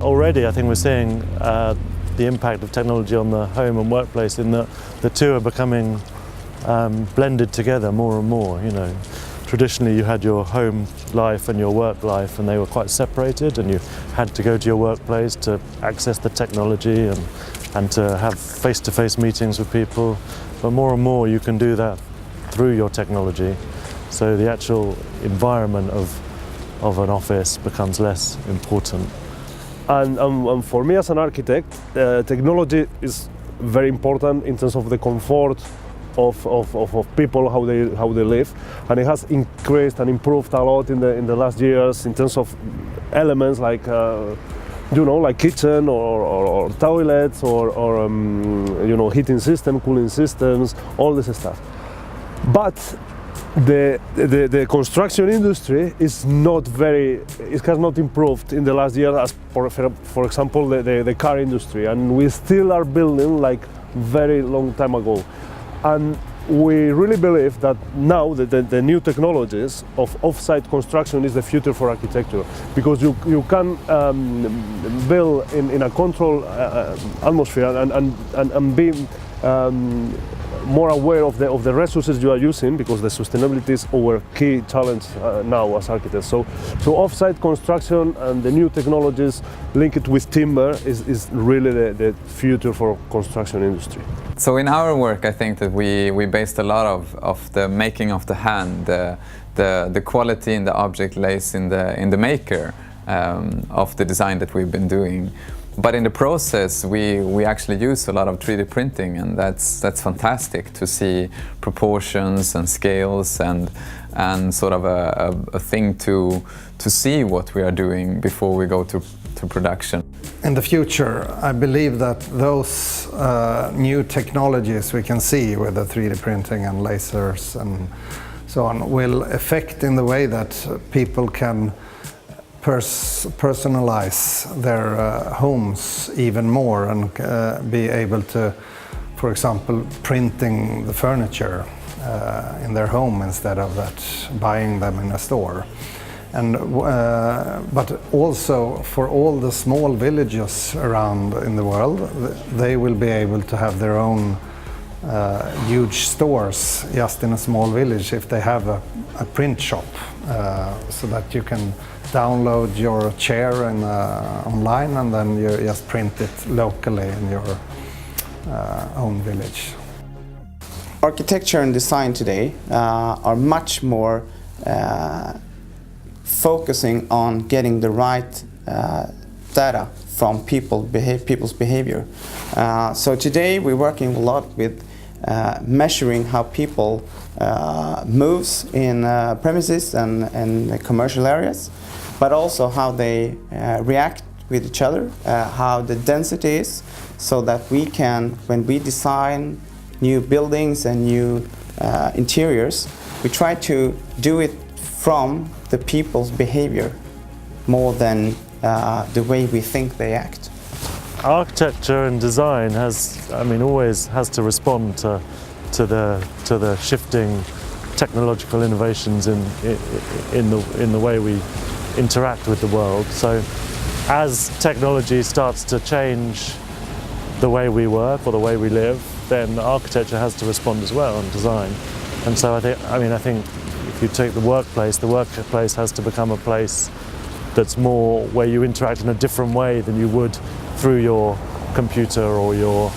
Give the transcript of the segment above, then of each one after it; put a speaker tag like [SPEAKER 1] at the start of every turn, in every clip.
[SPEAKER 1] Already I think we're seeing the impact of technology on the home and workplace in that the two are becoming blended together more and more. You know, traditionally you had your home life and your work life and they were quite separated, and you had to go to your workplace to access the technology and to have face-to-face meetings with people. But more and more you can do that through your technology. So the actual environment of an office becomes less important.
[SPEAKER 2] And for me as an architect, technology is very important in terms of the comfort of people, how they live, and it has increased and improved a lot in the last years in terms of elements like you know, like kitchen or toilets or you know, heating system, cooling systems, all this stuff. But the construction industry is not it has not improved in the last year as for example the car industry, and we still are building like very long time ago. And we really believe that now the new technologies of off-site construction is the future for architecture, because you can build in a controlled atmosphere and be more aware of the resources you are using, because the sustainability is our key challenge now as architects. So off-site construction and the new technologies linked with timber is really the future for construction industry.
[SPEAKER 3] So in our work, I think that we based a lot of the making of the hand, the quality in the object lays in the maker of the design that we've been doing. But in the process, we actually use a lot of 3D printing, and that's fantastic to see proportions and scales and sort of a thing to see what we are doing before we go to production.
[SPEAKER 4] In the future, I believe that those new technologies we can see with the 3D printing and lasers and so on will affect in the way that people can personalize their homes even more and be able to, for example, printing the furniture in their home instead of buying them in a store. And but also for all the small villages around in the world, they will be able to have their own huge stores just in a small village if they have a print shop, so that you can download your chair online and then you just print it locally in your own village.
[SPEAKER 5] Architecture and design today are much more focusing on getting the right data from people's behavior. So today we're working a lot with measuring how people moves in premises and commercial areas, but also how they react with each other, how the density is, so that we can, when we design new buildings and new interiors, we try to do it from the people's behavior more than the way we think they act.
[SPEAKER 1] Architecture and design always has to respond to the shifting technological innovations in the way we interact with the world. So as technology starts to change the way we work or the way we live, then architecture has to respond as well, and design. And so I think if you take the workplace has to become a place that's more where you interact in a different way than you would through your computer or your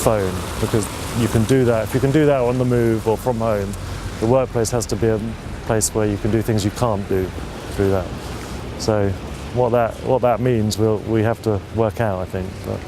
[SPEAKER 1] phone, because you can do that. If you can do that on the move or from home, the workplace has to be a place where you can do things you can't do through that. So what that means we have to work out, I think. But